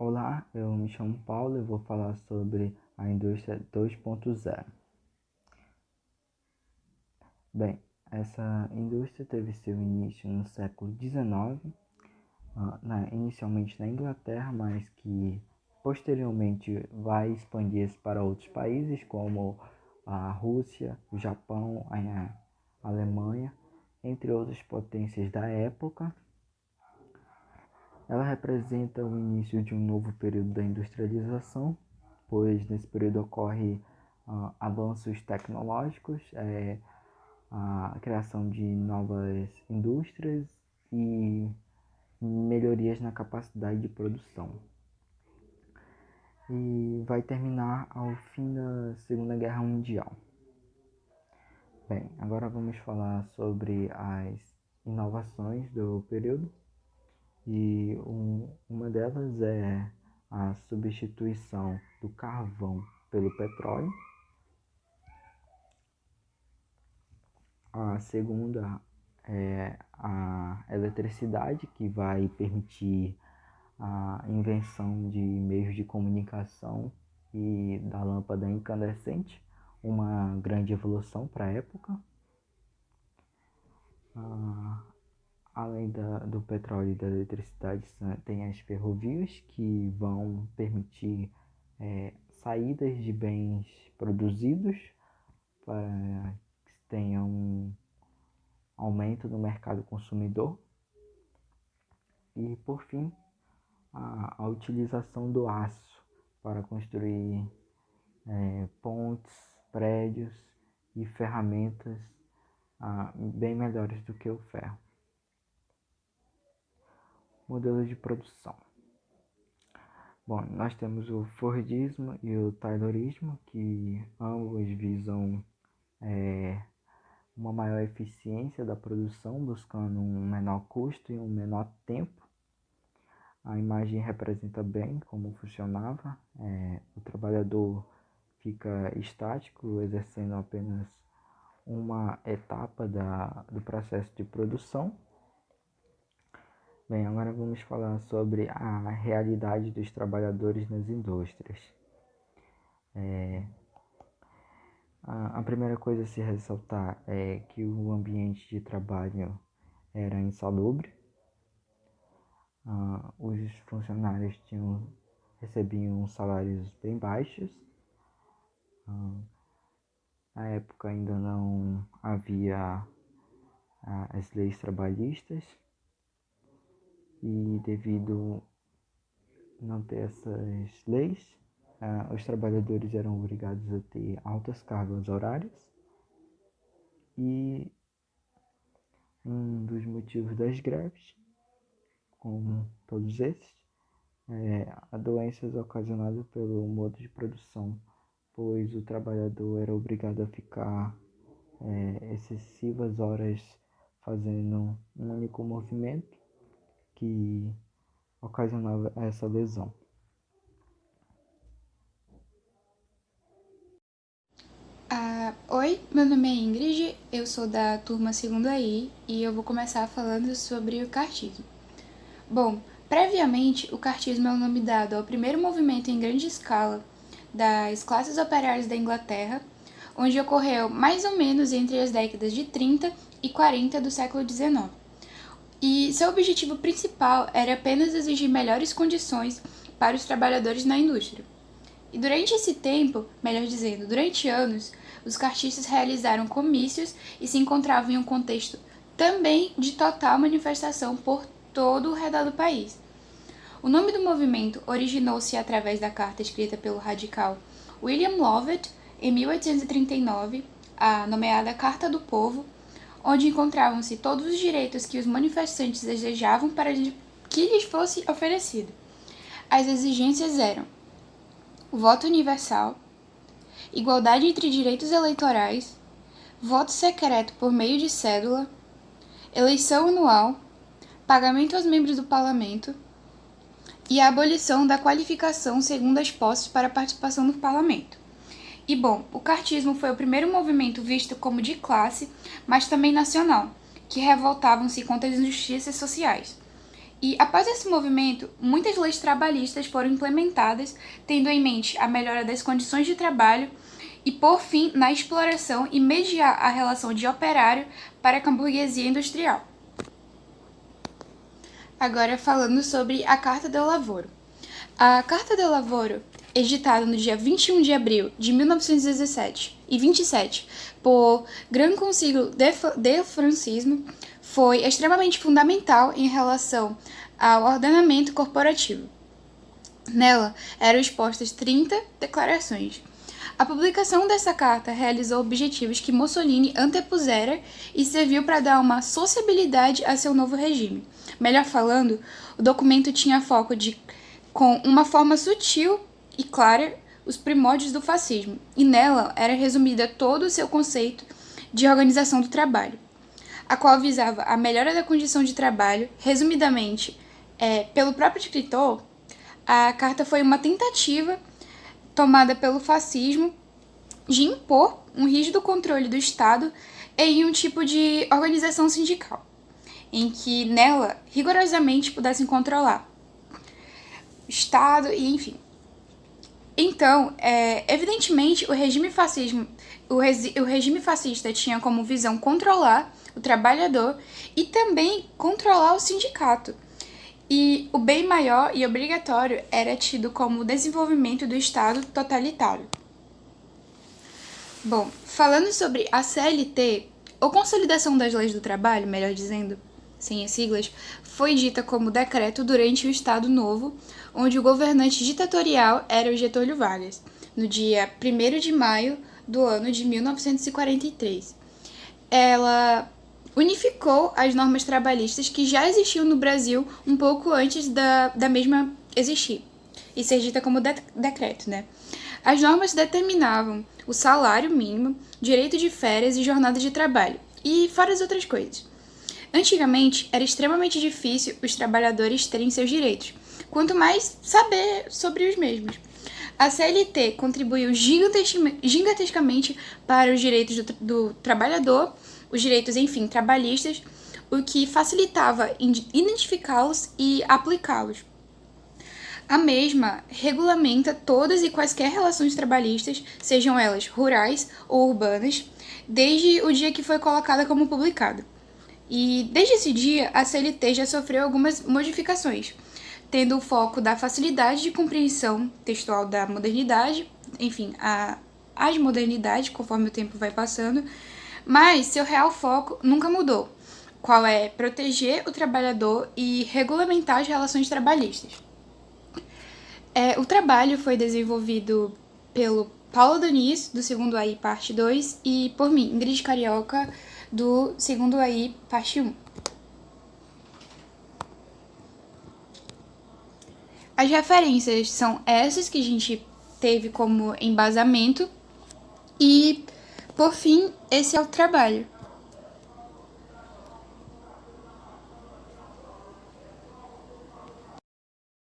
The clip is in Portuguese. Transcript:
Olá, eu me chamo Paulo e vou falar sobre a indústria 2.0. Bem, essa indústria teve seu início no século XIX, inicialmente na Inglaterra, mas que posteriormente vai expandir-se para outros países como a Rússia, o Japão, a Alemanha, entre outras potências da época. Ela representa o início de um novo período da industrialização, pois nesse período ocorre avanços tecnológicos, a criação de novas indústrias e melhorias na capacidade de produção. E vai terminar ao fim da Segunda Guerra Mundial. Bem, agora vamos falar sobre as inovações do período. E uma delas é a substituição do carvão pelo petróleo. A segunda é a eletricidade, que vai permitir a invenção de meios de comunicação e da lâmpada incandescente, uma grande evolução para a época. Além do petróleo e da eletricidade, tem as ferrovias, que vão permitir saídas de bens produzidos para que tenha um aumento no mercado consumidor. E, por fim, a utilização do aço para construir pontes, prédios e ferramentas bem melhores do que o ferro. Modelo de produção. Bom, nós temos o Fordismo e o Taylorismo, que ambos visam uma maior eficiência da produção, buscando um menor custo e um menor tempo. A imagem representa bem como funcionava. O trabalhador fica estático, exercendo apenas uma etapa do processo de produção. Bem, agora vamos falar sobre a realidade dos trabalhadores nas indústrias. A primeira coisa a se ressaltar é que o ambiente de trabalho era insalubre. Os funcionários recebiam salários bem baixos. Na época ainda não havia as leis trabalhistas. E devido não ter essas leis, os trabalhadores eram obrigados a ter altas cargas horárias. E um dos motivos das greves, como todos esses, a doenças ocasionadas pelo modo de produção, pois o trabalhador era obrigado a ficar excessivas horas fazendo um único movimento, que ocasionava essa lesão. Oi, meu nome é Ingrid, eu sou da turma 2ª I e eu vou começar falando sobre o cartismo. Bom, previamente, o cartismo é o nome dado ao primeiro movimento em grande escala das classes operárias da Inglaterra, onde ocorreu mais ou menos entre as décadas de 30 e 40 do século XIX. E seu objetivo principal era apenas exigir melhores condições para os trabalhadores na indústria. E durante esse tempo, melhor dizendo, durante anos, os cartistas realizaram comícios e se encontravam em um contexto também de total manifestação por todo o redor do país. O nome do movimento originou-se através da carta escrita pelo radical William Lovett em 1839, a nomeada Carta do Povo, onde encontravam-se todos os direitos que os manifestantes desejavam para que lhes fosse oferecido. As exigências eram o voto universal, igualdade entre direitos eleitorais, voto secreto por meio de cédula, eleição anual, pagamento aos membros do parlamento e a abolição da qualificação segundo as posses para participação no parlamento. E bom, o cartismo foi o primeiro movimento visto como de classe, mas também nacional, que revoltavam-se contra as injustiças sociais. E após esse movimento, muitas leis trabalhistas foram implementadas, tendo em mente a melhora das condições de trabalho e, por fim, na exploração e mediar a relação de operário para com a burguesia industrial. Agora falando sobre a Carta do Lavoro. A Carta do Lavoro, editada no dia 21 de abril de 1917 e 27 por Gran Consiglio del Francismo, foi extremamente fundamental em relação ao ordenamento corporativo. Nela eram expostas 30 declarações. A publicação dessa carta realizou objetivos que Mussolini antepusera e serviu para dar uma sociabilidade a seu novo regime. Melhor falando, o documento tinha foco com uma forma sutil e clara, os primórdios do fascismo, e nela era resumida todo o seu conceito de organização do trabalho, a qual visava a melhora da condição de trabalho. Resumidamente, pelo próprio escritor, a carta foi uma tentativa tomada pelo fascismo de impor um rígido controle do Estado em um tipo de organização sindical, em que nela rigorosamente pudessem controlar o Estado e enfim. Então, evidentemente, o regime fascista tinha como visão controlar o trabalhador e também controlar o sindicato. E o bem maior e obrigatório era tido como o desenvolvimento do Estado totalitário. Bom, falando sobre a CLT, ou Consolidação das Leis do Trabalho, melhor dizendo, sem as siglas, foi dita como decreto durante o Estado Novo, onde o governante ditatorial era o Getúlio Vargas, no dia 1º de maio do ano de 1943. Ela unificou as normas trabalhistas que já existiam no Brasil um pouco antes da mesma existir e ser dita como decreto, né? As normas determinavam o salário mínimo, direito de férias e jornada de trabalho, e várias outras coisas. Antigamente, era extremamente difícil os trabalhadores terem seus direitos, quanto mais saber sobre os mesmos. A CLT contribuiu gigantescamente para os direitos do trabalhador, os direitos, enfim, trabalhistas, o que facilitava identificá-los e aplicá-los. A mesma regulamenta todas e quaisquer relações trabalhistas, sejam elas rurais ou urbanas, desde o dia que foi colocada como publicada. E desde esse dia, a CLT já sofreu algumas modificações, tendo o foco da facilidade de compreensão textual da modernidade, enfim, as modernidades, conforme o tempo vai passando, mas seu real foco nunca mudou, qual é proteger o trabalhador e regulamentar as relações trabalhistas. O trabalho foi desenvolvido pelo Paulo Doniz, do 2º AI, parte 2, e por mim, Ingrid Carioca, do 2º AI, parte 1. As referências são essas que a gente teve como embasamento e, por fim, esse é o trabalho.